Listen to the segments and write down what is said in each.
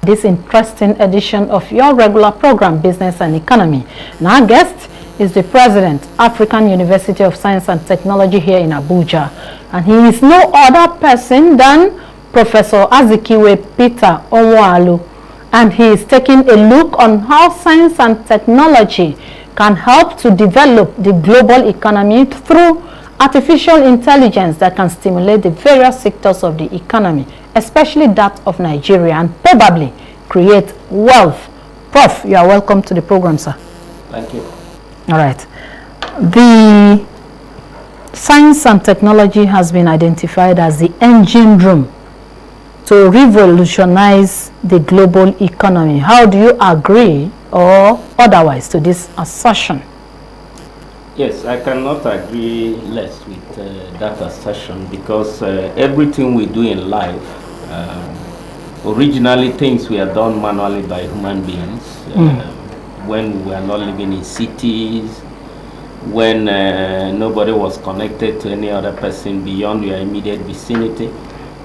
this interesting edition of your regular program, Business and Economy. And our guest is the President, African University of Science and Technology here in Abuja. And he is no other person than Professor Azikiwe Peter Onwalu. And he is taking a look on how science and technology can help to develop the global economy through artificial intelligence that can stimulate the various sectors of the economy, especially that of Nigeria, and probably create wealth. Prof, you are welcome to the program, sir. Thank you. All right. The science and technology has been identified as the engine room to revolutionize the global economy. How do you agree or otherwise to this assertion? Yes, I cannot agree less with that assertion, because everything we do in life, originally things were done manually by human beings when we were not living in cities, when nobody was connected to any other person beyond your immediate vicinity.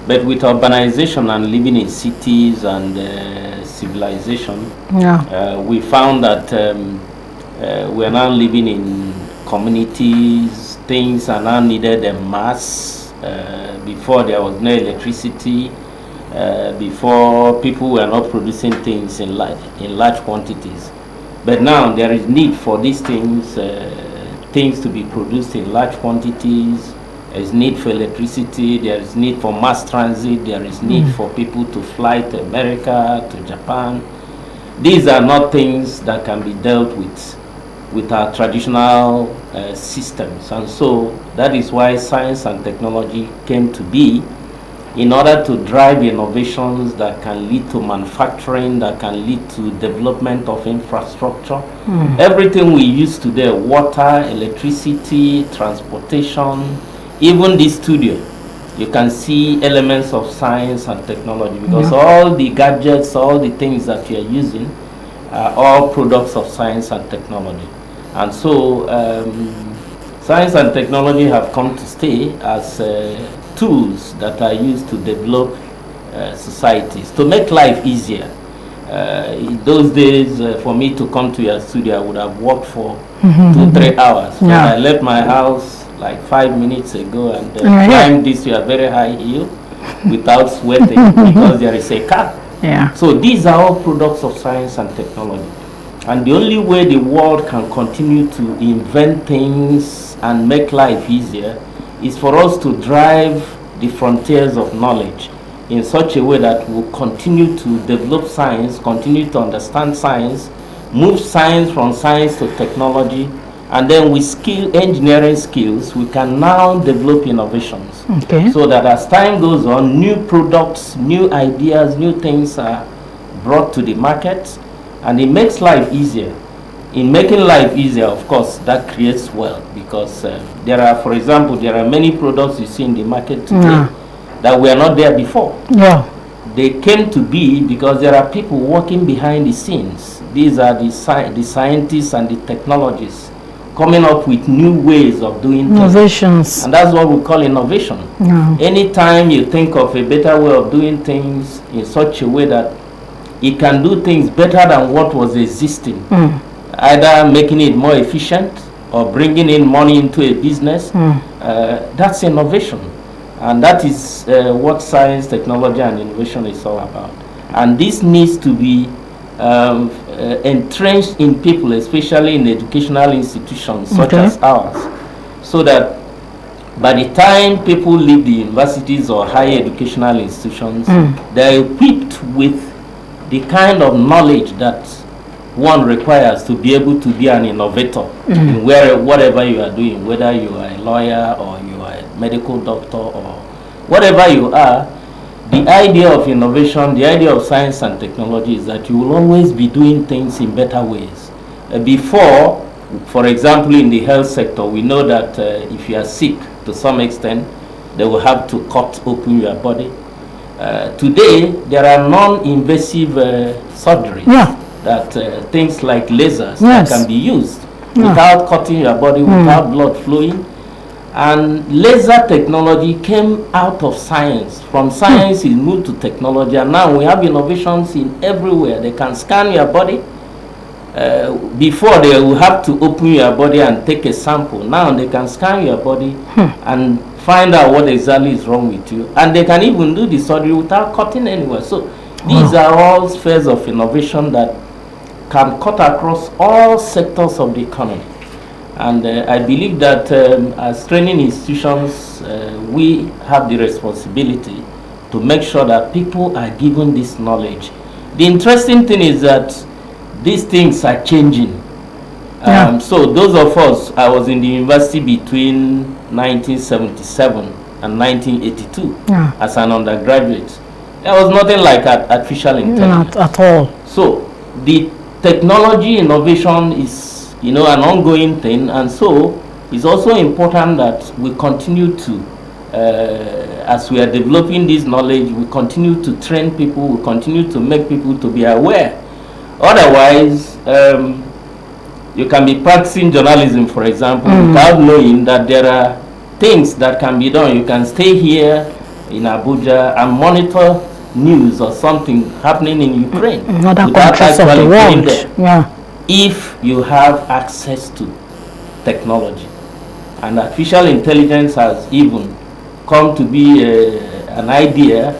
But with urbanization and living in cities and civilization, we found that we are now living in communities. Things are now needed en masse. Before there was no electricity, before people were not producing things in large quantities. But now there is need for these things to be produced in large quantities. There is need for electricity, there is need for mass transit, there is need for people to fly to America, to Japan. These are not things that can be dealt with our traditional systems. And so that is why science and technology came to be, in order to drive innovations that can lead to manufacturing, that can lead to development of infrastructure. Everything we use today, water, electricity, transportation, even this studio, you can see elements of science and technology, because all the gadgets, all the things that you are using are all products of science and technology. And so science and technology have come to stay as tools that are used to develop societies, to make life easier. In those days, for me to come to your studio, I would have walked for 2-3 hours. When I left my house like 5 minutes ago and climbed this very high hill without sweating because there is a car. So these are all products of science and technology. And the only way the world can continue to invent things and make life easier is for us to drive the frontiers of knowledge in such a way that we'll continue to develop science, continue to understand science, move science from science to technology, and then with engineering skills, we can now develop innovations. So that as time goes on, new products, new ideas, new things are brought to the market, and it makes life easier. In making life easier, of course, that creates wealth, because there are, for example, there are many products you see in the market today that were not there before. They came to be because there are people working behind the scenes. These are the scientists and the technologists coming up with new ways of doing innovations. And that's what we call innovation. Anytime you think of a better way of doing things in such a way that it can do things better than what was existing, either making it more efficient or bringing in money into a business, that's innovation. And that is what science, technology, and innovation is all about. And this needs to be entrenched in people, especially in educational institutions such as ours, so that by the time people leave the universities or higher educational institutions, they're equipped with the kind of knowledge that one requires to be able to be an innovator in whatever you are doing, whether you are a lawyer or you are a medical doctor or whatever you are. The idea of innovation, the idea of science and technology is that you will always be doing things in better ways. Before, for example, in the health sector, we know that if you are sick to some extent, they will have to cut open your body. Today, there are non-invasive surgeries, that things like lasers that can be used without cutting your body, without blood flowing. And laser technology came out of science. From science, it moved to technology, and now we have innovations in everywhere. They can scan your body. Before, they will have to open your body and take a sample. Now they can scan your body and find out what exactly is wrong with you. And they can even do the surgery without cutting anywhere. So these are all spheres of innovation that can cut across all sectors of the economy. And I believe that as training institutions, we have the responsibility to make sure that people are given this knowledge. The interesting thing is that these things are changing. So those of us, I was in the university between 1977 and 1982 as an undergraduate. There was nothing like artificial intelligence. Not at all. So the technology innovation is an ongoing thing, and so it's also important that we continue to, as we are developing this knowledge, we continue to train people, we continue to make people to be aware. Otherwise, you can be practicing journalism, for example, without knowing that there are things that can be done. You can stay here in Abuja and monitor news or something happening in Ukraine other countries of the world. If you have access to technology. And artificial intelligence has even come to be an idea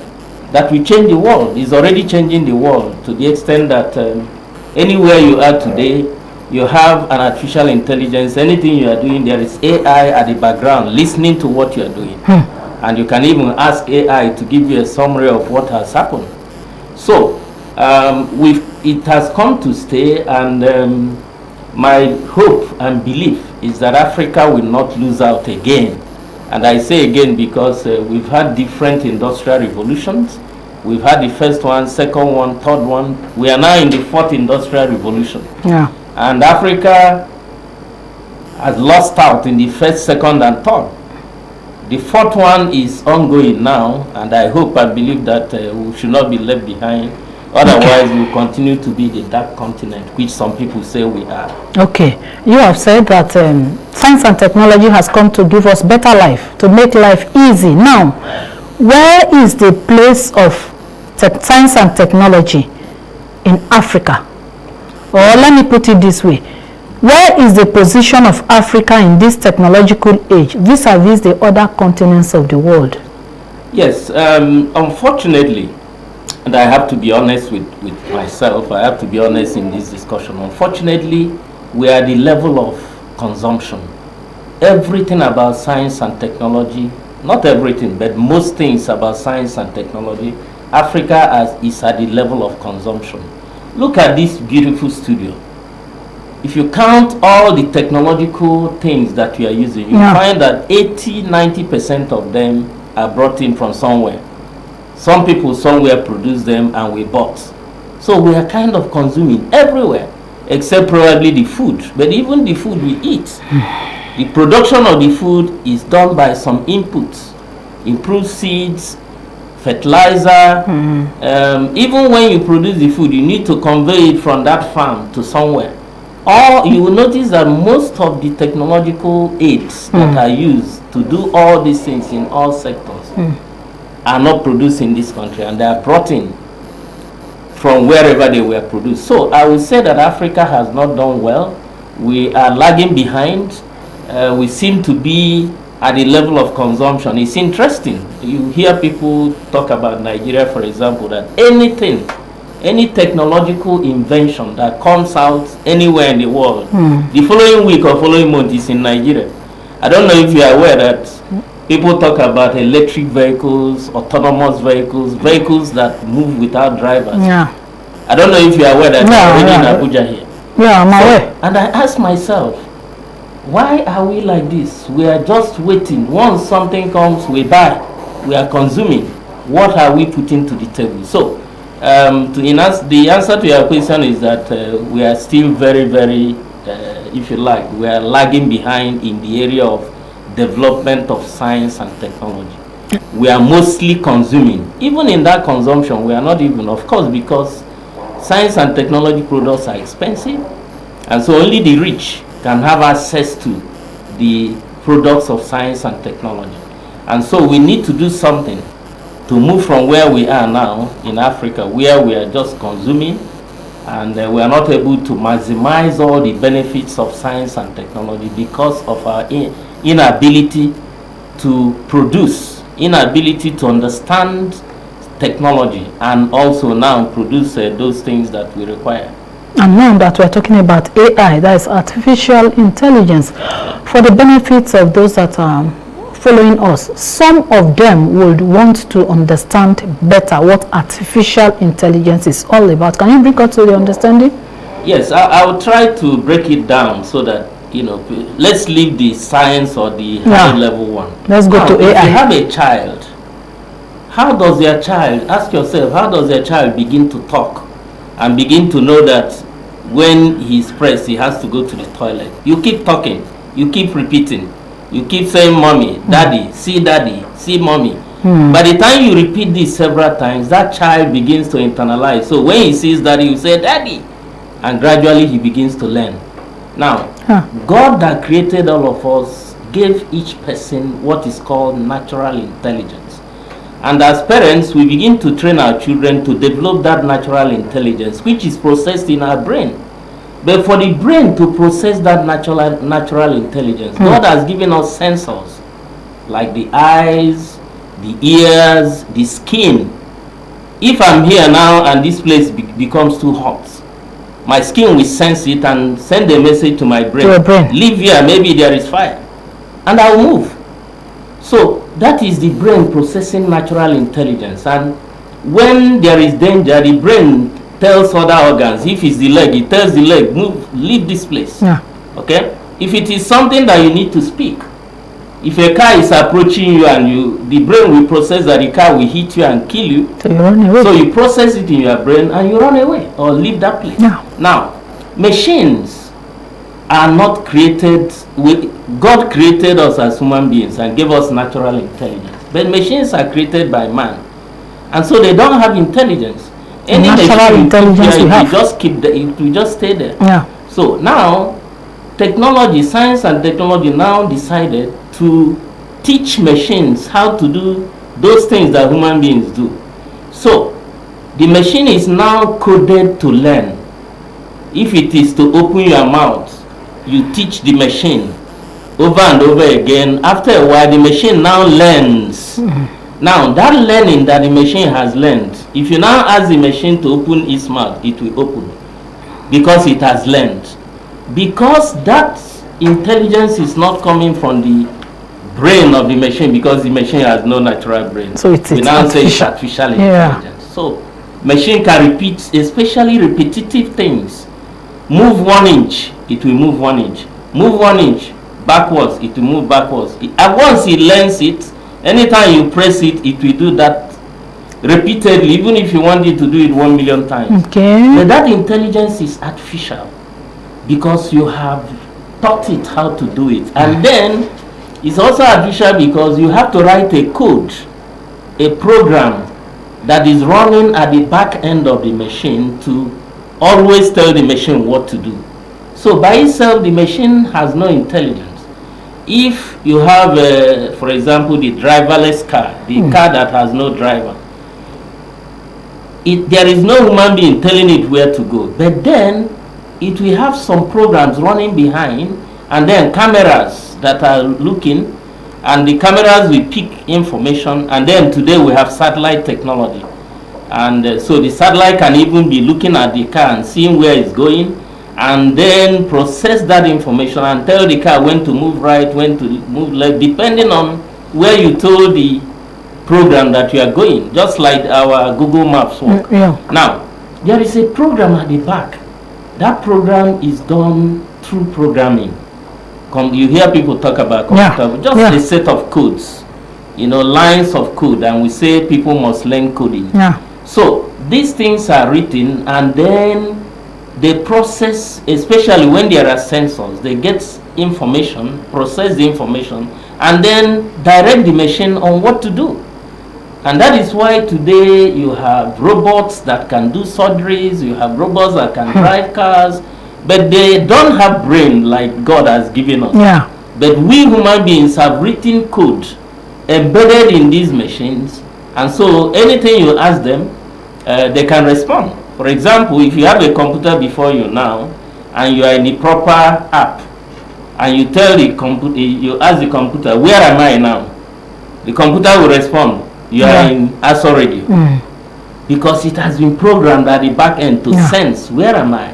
that will change the world. It's already changing the world to the extent that anywhere you are today, you have an artificial intelligence. Anything you are doing, there is AI at the background listening to what you are doing. And you can even ask AI to give you a summary of what has happened. So it has come to stay, and my hope and belief is that Africa will not lose out again. And I say again because we've had different industrial revolutions. We've had the first one, second one, third one. We are now in the fourth industrial revolution. And Africa has lost out in the first, second, and third. The fourth one is ongoing now, and I hope and believe that we should not be left behind. Otherwise, we'll continue to be the dark continent, which some people say we are. Okay. You have said that science and technology has come to give us better life, to make life easy. Now, where is the place of science and technology in Africa? Or let me put it this way. Where is the position of Africa in this technological age vis-a-vis the other continents of the world? Yes, unfortunately, and I have to be honest with myself, I have to be honest in this discussion. Unfortunately, we are at the level of consumption. Everything about science and technology, not everything, but most things about science and technology, Africa is at the level of consumption. Look at this beautiful studio. If you count all the technological things that we are using, you find that 80-90% of them are brought in from somewhere. Some people somewhere produce them and we bought. So we are kind of consuming everywhere, except probably the food. But even the food we eat, the production of the food is done by some inputs, improved seeds, fertilizer. Even when you produce the food, you need to convey it from that farm to somewhere. Or you will notice that most of the technological aids that are used to do all these things in all sectors are not produced in this country, and they are brought in from wherever they were produced. So I would say that Africa has not done well. We are lagging behind. We seem to be at the level of consumption. It's interesting. You hear people talk about Nigeria, for example, that any technological invention that comes out anywhere in the world, the following week or following month is in Nigeria. I don't know if you are aware that people talk about electric vehicles, autonomous vehicles, vehicles that move without drivers. I don't know if you are aware that already in Abuja here. I'm aware. And I ask myself, why are we like this? We are just waiting. Once something comes, we buy. We are consuming. What are we putting to the table? So, the answer to your question is that we are still very, very, if you like, we are lagging behind in the area of development of science and technology. We are mostly consuming. Even in that consumption, we are not even, of course, because science and technology products are expensive, and so only the rich can have access to the products of science and technology. And so we need to do something to move from where we are now in Africa, where we are just consuming, and we are not able to maximize all the benefits of science and technology because of our inability to produce, inability to understand technology, and also now produce those things that we require. And now that we're talking about AI, that is artificial intelligence, for the benefits of those that are following us, some of them would want to understand better what artificial intelligence is all about. Can you bring us to the understanding? Yes, I will try to break it down so that, you know, let's leave the science or the high level one. Let's go to AI. If you have a child, how does your child, ask yourself, how does your child begin to talk and begin to know that when he's pressed, he has to go to the toilet? You keep talking, you keep repeating. You keep saying, mommy, daddy, see mommy. By the time you repeat this several times, that child begins to internalize. So when he sees daddy, you say, daddy. And gradually he begins to learn. Now, God that created all of us gave each person what is called natural intelligence. And as parents, we begin to train our children to develop that natural intelligence, which is processed in our brain. But for the brain to process that natural intelligence, God has given us sensors like the eyes, the ears, the skin. If I'm here now and this place becomes too hot, my skin will sense it and send a message to my brain. Leave here, maybe there is fire. And I will move. So that is the brain processing natural intelligence. And when there is danger, the brain tells other organs. If it's the leg, it tells the leg, move, leave this place. Okay? If it is something that you need to speak, if a car is approaching you and the brain will process that the car will hit you and kill you. So you run away. So you process it in your brain and you run away or leave that place. Now, machines are not created God created us as human beings and gave us natural intelligence. But machines are created by man. And so they don't have intelligence. Any natural intelligence it will just stay there. So now technology, science and technology now decided to teach machines how to do those things that human beings do. So the machine is now coded to learn. If it is to open your mouth, you teach the machine over and over again. After a while, the machine now learns. Now, that learning that the machine has learned, if you now ask the machine to open its mouth, it will open because it has learned. Because that intelligence is not coming from the brain of the machine, because the machine has no natural brain. So it's now say it's artificial intelligence. So machine can repeat, especially repetitive things. Move 1 inch, it will move 1 inch. Move 1 inch backwards, it will move backwards. And once it learns it, anytime you press it, it will do that repeatedly, even if you want it to do it 1 million times. Okay. But that intelligence is artificial because you have taught it how to do it. And then it's also artificial because you have to write a code, a program that is running at the back end of the machine to always tell the machine what to do. So by itself, the machine has no intelligence. If you have, for example, the driverless car, the car that has no driver, there is no human being telling it where to go. But then it will have some programs running behind, and then cameras that are looking, and the cameras will pick information. And then today we have satellite technology, and so the satellite can even be looking at the car and seeing where it's going, and then process that information and tell the car when to move right, when to move left, depending on where you told the program that you are going, just like our Google Maps work. Now, there is a program at the back. That program is done through programming. You hear people talk about computer, just a set of codes, you know, lines of code, and we say people must learn coding. So these things are written, and then they process, especially when there are sensors, they get information, process the information, and then direct the machine on what to do. And that is why today you have robots that can do surgeries, you have robots that can drive cars, but they don't have brain like God has given us. But we human beings have written code embedded in these machines, and so anything you ask them, they can respond. For example, if you have a computer before you now, and you are in the proper app, and you tell the computer, you ask the computer, where am I now? The computer will respond, you are in ASO Radio. Because it has been programmed at the back end to sense, where am I?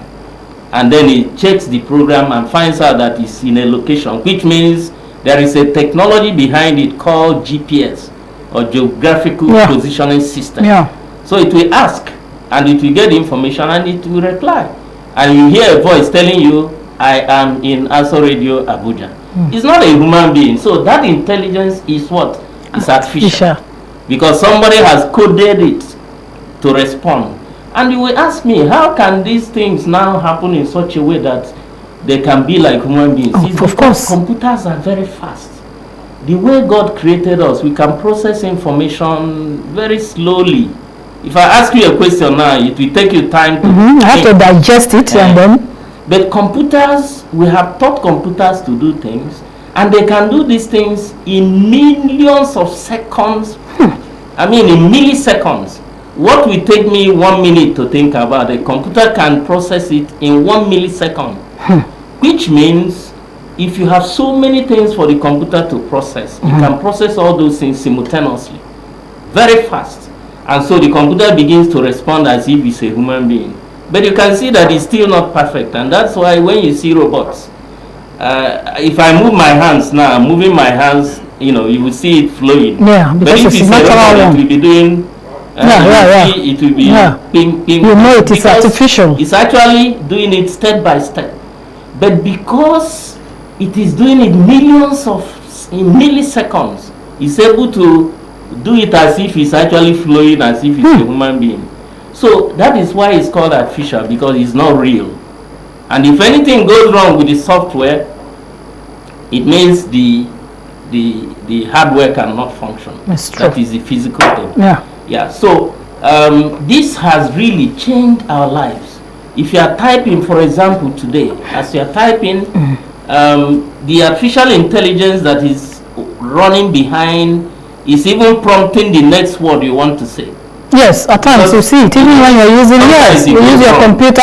And then it checks the program and finds out that it's in a location, which means there is a technology behind it called GPS, or geographical positioning system. So it will ask, and it will get the information, and it will reply. And you hear a voice telling you, I am in ASO Radio Abuja. It's not a human being. So that intelligence is what? It's artificial. Because somebody has coded it to respond. And you will ask me, how can these things now happen in such a way that they can be like human beings? Of course. Computers are very fast. The way God created us, we can process information very slowly. If I ask you a question now, it will take you time to have to digest it and then. But computers, we have taught computers to do things, and they can do these things in millions of seconds. I mean, in milliseconds. What will take me 1 minute to think about, a computer can process it in 1 millisecond. Which means if you have so many things for the computer to process, you can process all those things simultaneously, very fast. And so the computer begins to respond as if it's a human being. But you can see that it's still not perfect, and that's why when you see robots, if I move my hands now, moving my hands, you will see it flowing. Yeah, but if it's a robot, it will be doing. It will be ping, ping. You know it is artificial. It's actually doing it step by step. But because it is doing it in milliseconds, it's able to do it as if it's actually flowing, as if it's a human being. So that is why it's called artificial, because it's not real. And if anything goes wrong with the software, it means the hardware cannot function. That's true. That is the physical thing. So this has really changed our lives. If you are typing, for example, today, as you are typing, the artificial intelligence that is running behind is even prompting the next word you want to say. Yes, at times you see it, even when you're using, you use your computer,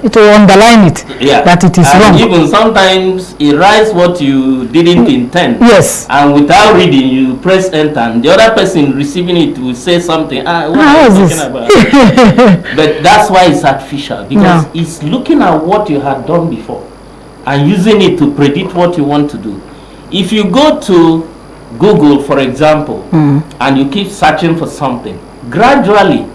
it will underline it, that it is wrong. Even sometimes it writes what you didn't intend. Yes. And without reading, you press enter, and the other person receiving it will say something, what are you talking about? But that's why it's artificial, because it's looking at what you had done before and using it to predict what you want to do. If you go to Google, for example, and you keep searching for something, gradually,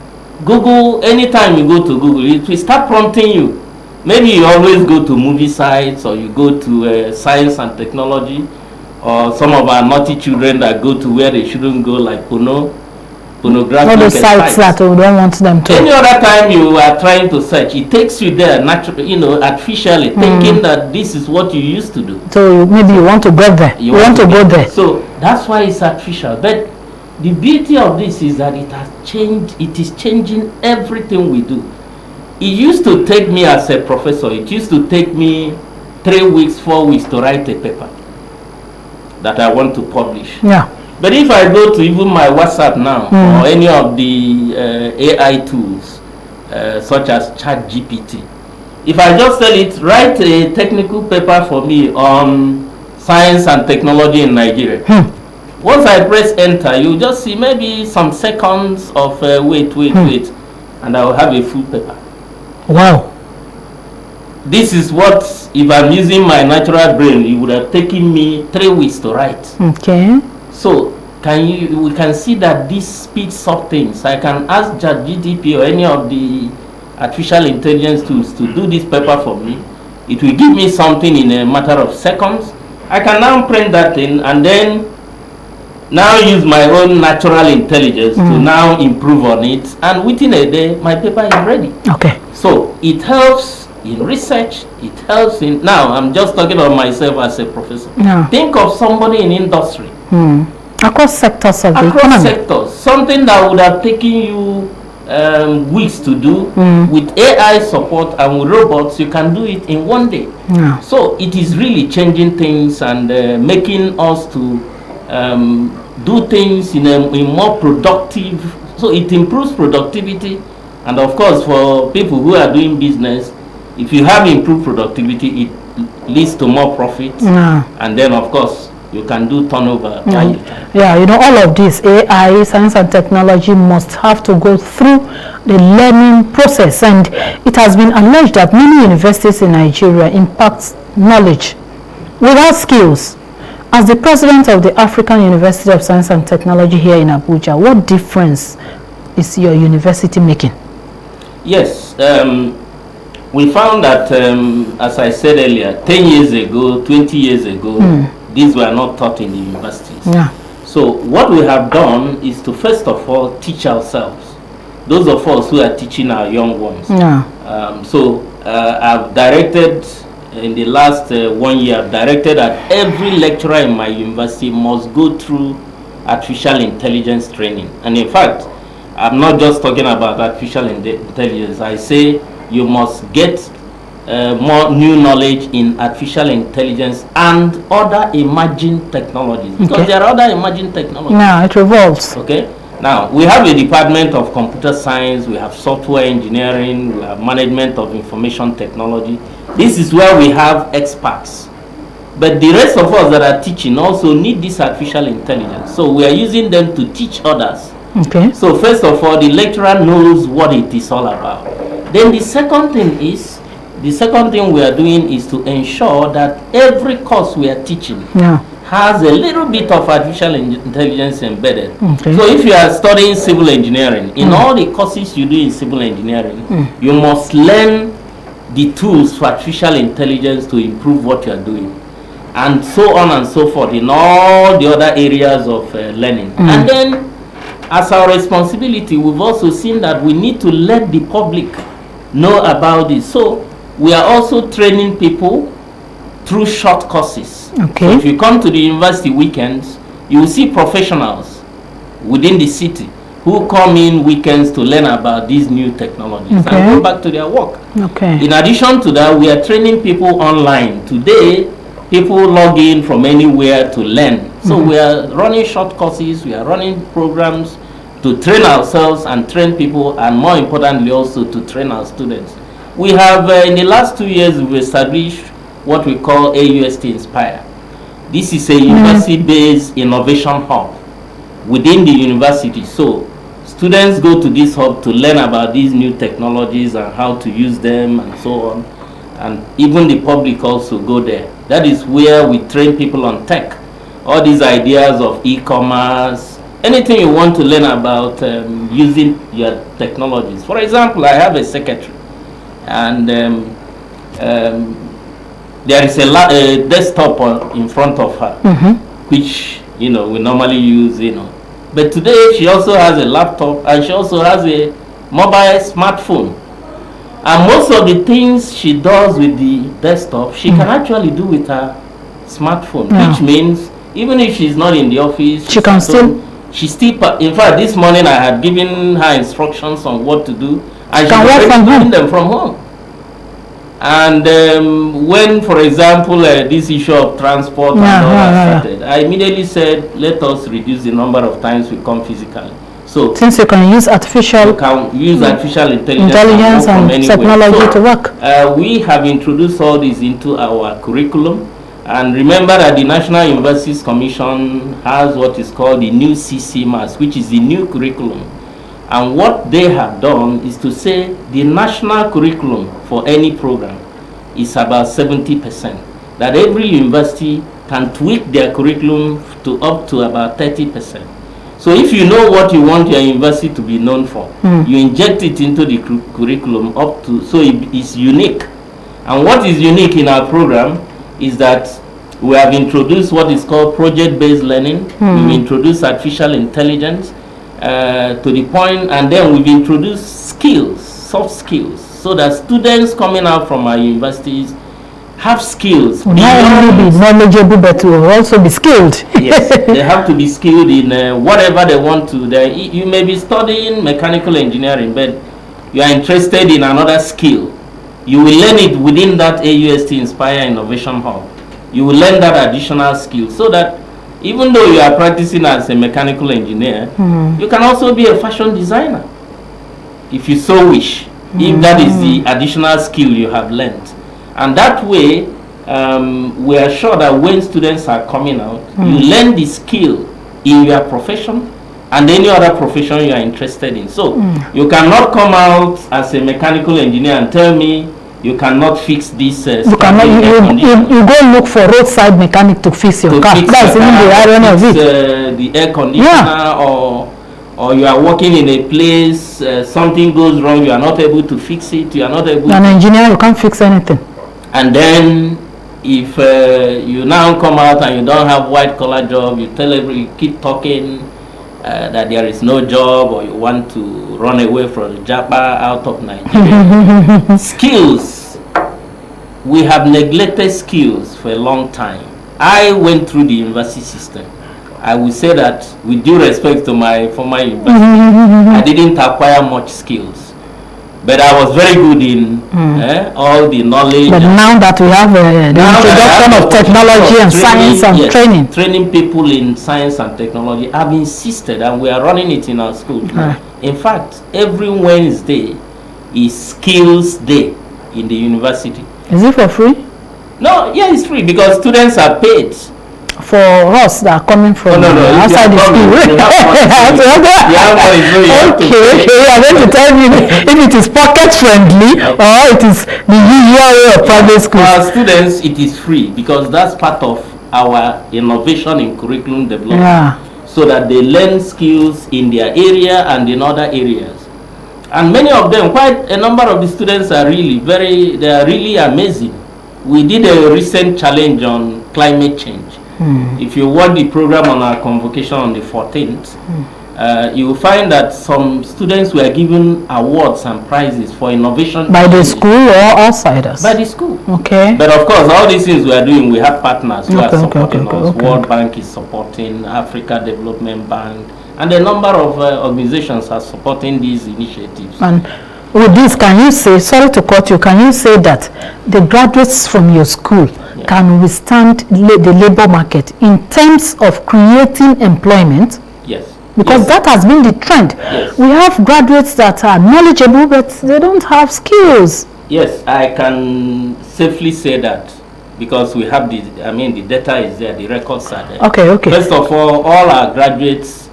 Google, anytime you go to Google, it will start prompting you. Maybe you always go to movie sites, or you go to science and technology, or some of our naughty children that go to where they shouldn't go, like pornographic all the sites that we don't want them to. Any other time you are trying to search, it takes you there naturally, artificially, thinking that this is what you used to do. So maybe you want to go there. You want to go there. So that's why it's artificial. But the beauty of this is that it has changed. It is changing everything we do. It used to take me as a professor, it used to take me 3 weeks, 4 weeks to write a paper that I want to publish. But if I go to even my WhatsApp now, or any of the AI tools, such as ChatGPT, if I just tell it, write a technical paper for me on science and technology in Nigeria. Once I press enter, you just see maybe some seconds of wait, and I will have a full paper. Wow. This is what, if I'm using my natural brain, it would have taken me 3 weeks to write. Okay. So we can see that this speeds up things. I can ask ChatGPT or any of the artificial intelligence tools to do this paper for me. It will give me something in a matter of seconds. I can now print that in, and then now use my own natural intelligence to now improve on it, and within a day my paper is ready. Okay. So it helps in research, it helps in, now I'm just talking of myself as a professor. Think of somebody in industry. Across sectors of the economy. Across sectors, something that would have taken you weeks to do. With AI support and with robots, you can do it in one day. So it is really changing things and making us to do things in more productive. So it improves productivity, and of course for people who are doing business, if you have improved productivity, it leads to more profit, and then of course you can do turnover. Yeah, you know, all of this AI, science and technology must have to go through the learning process, and it has been alleged that many universities in Nigeria impart knowledge without skills. As the president of the African University of Science and Technology here in Abuja, what difference is your university making? Yes, we found that, as I said earlier, 10 years ago, 20 years ago, these were not taught in the universities. So what we have done is to first of all teach ourselves, those of us who are teaching our young ones. I've directed, in the last 1 year, I've directed that every lecturer in my university must go through artificial intelligence training. And in fact, I'm not just talking about artificial intelligence. I say you must get more new knowledge in artificial intelligence and other emerging technologies. Because there are other emerging technologies. Yeah, it revolves. Okay. Now, we have a department of computer science, we have software engineering, we have management of information technology. This is where we have experts. But the rest of us that are teaching also need this artificial intelligence. So we are using them to teach others. Okay. So first of all, the lecturer knows what it is all about. Then the second thing we are doing is to ensure that every course we are teaching has a little bit of artificial intelligence embedded. So if you are studying civil engineering, in all the courses you do in civil engineering, you must learn the tools for artificial intelligence to improve what you are doing, and so on and so forth in all the other areas of learning. And then, as our responsibility, we've also seen that we need to let the public know about this. So we are also training people through short courses. So if you come to the university weekends, you will see professionals within the city who come in weekends to learn about these new technologies and go back to their work. In addition to that, we are training people online. Today, people log in from anywhere to learn. So we are running short courses, we are running programs to train ourselves and train people, and more importantly also to train our students. We have, in the last 2 years, we've established what we call AUST Inspire. This is a university-based innovation hub within the university. So students go to this hub to learn about these new technologies and how to use them and so on. And even the public also go there. That is where we train people on tech. All these ideas of e-commerce, anything you want to learn about using your technologies. For example, I have a secretary, and there is a desktop in front of her, which we normally use, But today she also has a laptop, and she also has a mobile smartphone. And most of the things she does with the desktop, she can actually do with her smartphone, which means even if she's not in the office, she can still. In fact, this morning I had given her instructions on what to do, and she can was doing them from home. And when, for example, this issue of transport and all that started, I immediately said, let us reduce the number of times we come physically. So since you can use artificial intelligence and technology to work, we have introduced all this into our curriculum. And remember that the National Universities Commission has what is called the new CCMAS, which is the new curriculum. And what they have done is to say the national curriculum for any program is about 70%. That every university can tweak their curriculum to up to about 30%. So if you know what you want your university to be known for, you inject it into the curriculum up to, so it is unique. And what is unique in our program is that we have introduced what is called project-based learning. We've introduced artificial intelligence to the point, and then we've introduced skills, soft skills, so that students coming out from our universities have skills. Not only be knowledgeable, but to also be skilled. Yes, they have to be skilled in whatever they want to. You may be studying mechanical engineering, but you are interested in another skill. You will learn it within that AUST Inspire Innovation Hub. You will learn that additional skill so that even though you are practicing as a mechanical engineer, you can also be a fashion designer if you so wish, if that is the additional skill you have learned. And that way, we are sure that when students are coming out, you learn the skill in your profession and any other profession you are interested in. So you cannot come out as a mechanical engineer and tell me you cannot fix this. You cannot. You go look for roadside mechanic to fix your car. That's even the irony of it. The air conditioner, or you are working in a place, something goes wrong, you are not able to fix it. You are not able. An engineer, you can't fix anything. And then, if you now come out and you don't have white collar job, you keep talking that there is no job, or you want to run away from Japa out of Nigeria. Skills. We have neglected skills for a long time. I went through the university system. I would say that, with due respect to my former university, I didn't acquire much skills. But I was very good in all the knowledge. But now that we have the introduction of technology and science and training people in science and technology, I've insisted, and we are running it in our school. In fact, every Wednesday is Skills Day in the university. Is it for free? No, yeah, it's free because students are paid. For us that are coming from outside the school. Okay, you are going to tell me if it is pocket friendly or it is the usual way of private school. For our students, it is free because that's part of our innovation in curriculum development. So that they learn skills in their area and in other areas. And many of them, quite a number of the students are really amazing. We did a recent challenge on climate change. If you watch the program on our convocation on the 14th, you will find that some students were given awards and prizes for innovation. By the school or outsiders? By the school. Okay. But of course, all these things we are doing, we have partners who are supporting us. World Bank is supporting, Africa Development Bank, and a number of organizations are supporting these initiatives. And with this, can you say, sorry to cut you, can you say that the graduates from your school can withstand the labor market in terms of creating employment? Yes. Because that has been the trend. Yes. We have graduates that are knowledgeable, but they don't have skills. Yes, I can safely say that because we have the data is there, the records are there. Okay. First of all our graduates,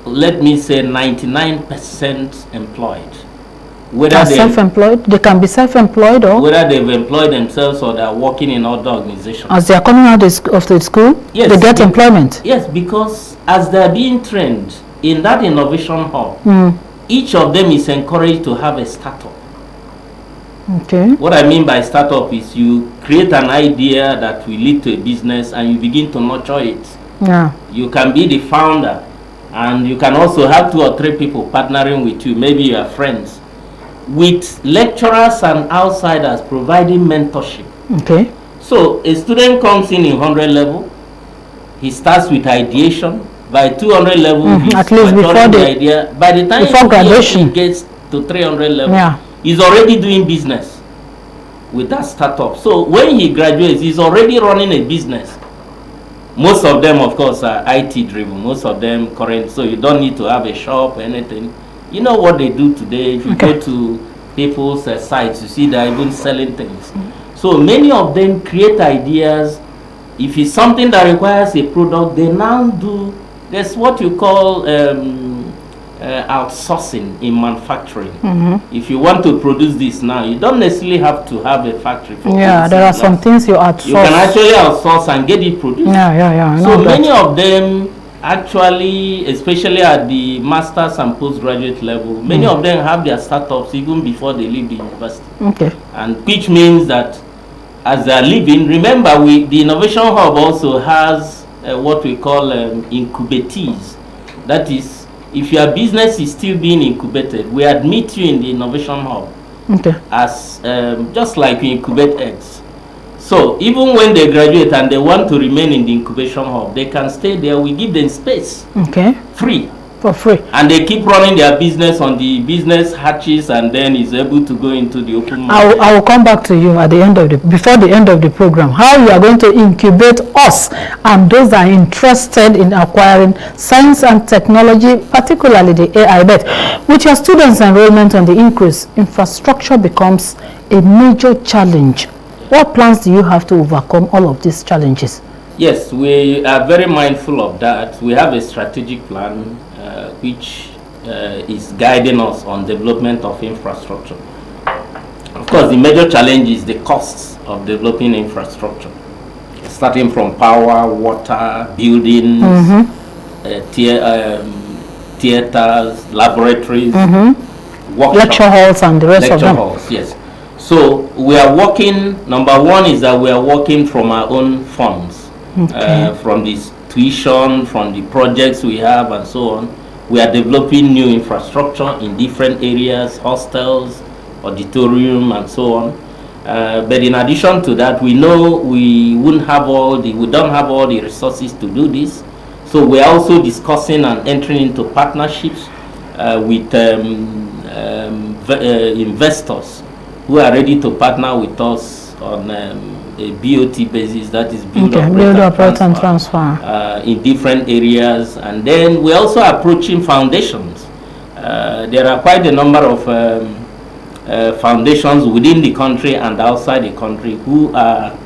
let me say 99% employed. Whether they self-employed, they can be self-employed, or whether they've employed themselves or they're working in other organizations. As they are coming out of the school, yes, they get employment. Yes, because as they're being trained in that innovation hub, each of them is encouraged to have a startup. Okay. What I mean by startup is you create an idea that will lead to a business and you begin to nurture it. Yeah. You can be the founder, and you can also have 2 or 3 people partnering with you, maybe your friends, with lecturers and outsiders providing mentorship. Okay. So a student comes in 100 level, he starts with ideation. By 200 level, he's at least before the idea. By the time he gets to 300 level, he's already doing business with that startup. So when he graduates, he's already running a business. Most of them, of course, are IT driven. Most of them current, so you don't need to have a shop or anything. You know what they do today. If you go to people's sites, you see they're even selling things. So many of them create ideas. If it's something that requires a product, they now do. There's what you call outsourcing in manufacturing. If you want to produce this now, you don't necessarily have to have a factory for there are some things you outsource. You can actually outsource and get it produced. So many of them actually, especially at the master's and postgraduate level, many of them have their startups even before they leave the university. Okay. And which means that as they are leaving, remember the Innovation Hub also has what we call incubatees. That is, if your business is still being incubated, we admit you in the Innovation Hub as just like we incubate eggs. So even when they graduate and they want to remain in the incubation hub, they can stay there. We give them space, free. For free. And they keep running their business on the business hatches, and then is able to go into the open market. I will come back to you at the end of before the end of the program, how you are going to incubate us and those that are interested in acquiring science and technology, particularly the AI. But with your students' enrollment on the increase, infrastructure becomes a major challenge. What plans do you have to overcome all of these challenges? Yes, we are very mindful of that. We have a strategic plan which is guiding us on development of infrastructure. Of course, the major challenge is the costs of developing infrastructure, starting from power, water, buildings, theaters, laboratories, lecture halls, and the rest of them. Lecture halls, yes. So we are working, number one is that we are working from our own funds, from the tuition, from the projects we have and so on. We are developing new infrastructure in different areas, hostels, auditorium and so on. But in addition to that, we know we don't have all the resources to do this. So we are also discussing and entering into partnerships with investors who are ready to partner with us on a BOT basis, that is build, operate and transfer in different areas. And then we're also approaching foundations. There are quite a number of foundations within the country and outside the country who are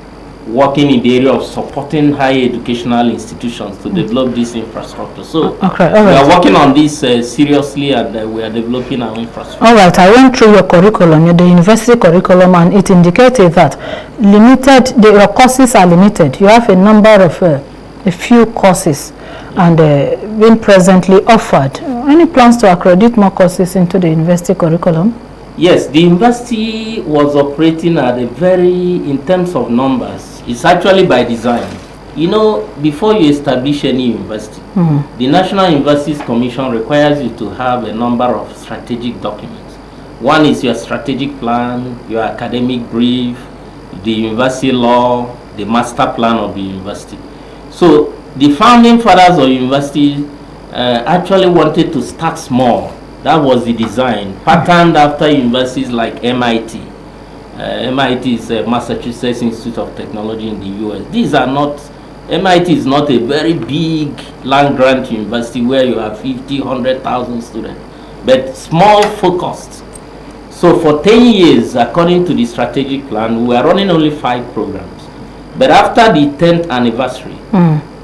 working in the area of supporting higher educational institutions to develop this infrastructure. So we are working on this seriously, and we are developing our infrastructure. All right, I went through your curriculum, the university curriculum, and it indicated that your courses are limited. You have a number of a few courses and being presently offered. Any plans to accredit more courses into the university curriculum? Yes, the university was operating at a in terms of numbers, it's actually by design. You know, before you establish any university, the National Universities Commission requires you to have a number of strategic documents. One is your strategic plan, your academic brief, the university law, the master plan of the university. So the founding fathers of university actually wanted to start small. That was the design, patterned after universities like MIT. MIT is Massachusetts Institute of Technology in the US. MIT is not a very big land grant university where you have 50, 100,000 students, but small focused. So for 10 years, according to the strategic plan, we were running only 5 programs. But after the 10th anniversary,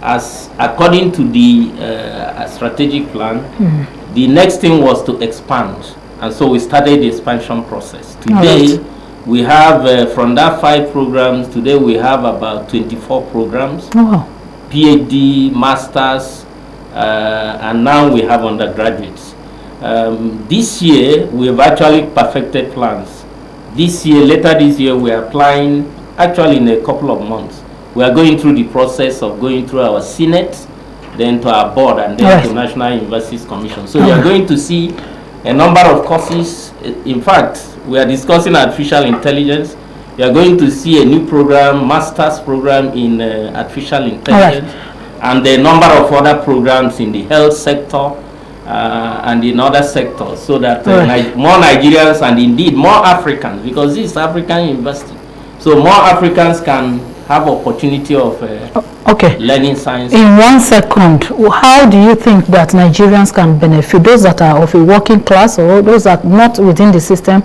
as according to the strategic plan, the next thing was to expand, and so we started the expansion process. Today, we have, from that 5 programs, today we have about 24 programs, PhD, masters, and now we have undergraduates. This year, we have actually perfected plans. Later this year, we are applying, actually in a couple of months. We are going through the process of going through our Senate, then to our board, and then to National Universities Commission. So we are going to see a number of courses. In fact, we are discussing artificial intelligence. We are going to see a new program, master's program in artificial intelligence, and a number of other programs in the health sector and in other sectors, so that more Nigerians and indeed more Africans, because this is African university, so more Africans can have opportunity of learning science. In 1 second, how do you think that Nigerians can benefit, those that are of a working class or those that are not within the system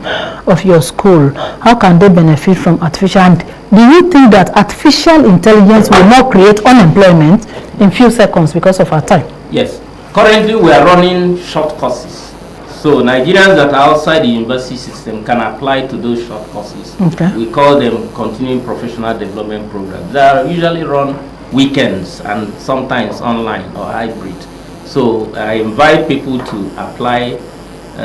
of your school? How can they benefit from artificial? And do you think that artificial intelligence will not create unemployment in few seconds because of our time? Yes. Currently, we are running short courses. So Nigerians that are outside the university system can apply to those short courses. We call them continuing professional development programs. They are usually run weekends and sometimes online or hybrid. So I invite people to apply.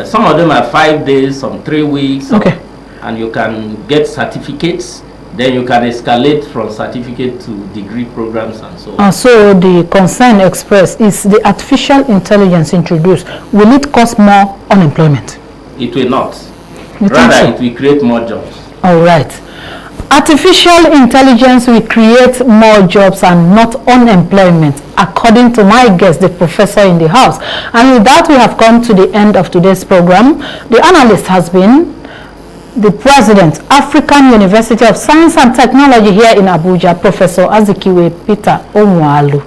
Some of them are 5 days, some 3 weeks, and you can get certificates. Then you can escalate from certificate to degree programs and so on. So the concern expressed is the artificial intelligence introduced. Will it cause more unemployment? It will not. Rather, it will create more jobs. All right. Artificial intelligence will create more jobs and not unemployment, according to my guest, the professor in the house. And with that, we have come to the end of today's program. The analyst has been the president, African University of Science and Technology here in Abuja, Professor Azikiwe Peter Onwalu.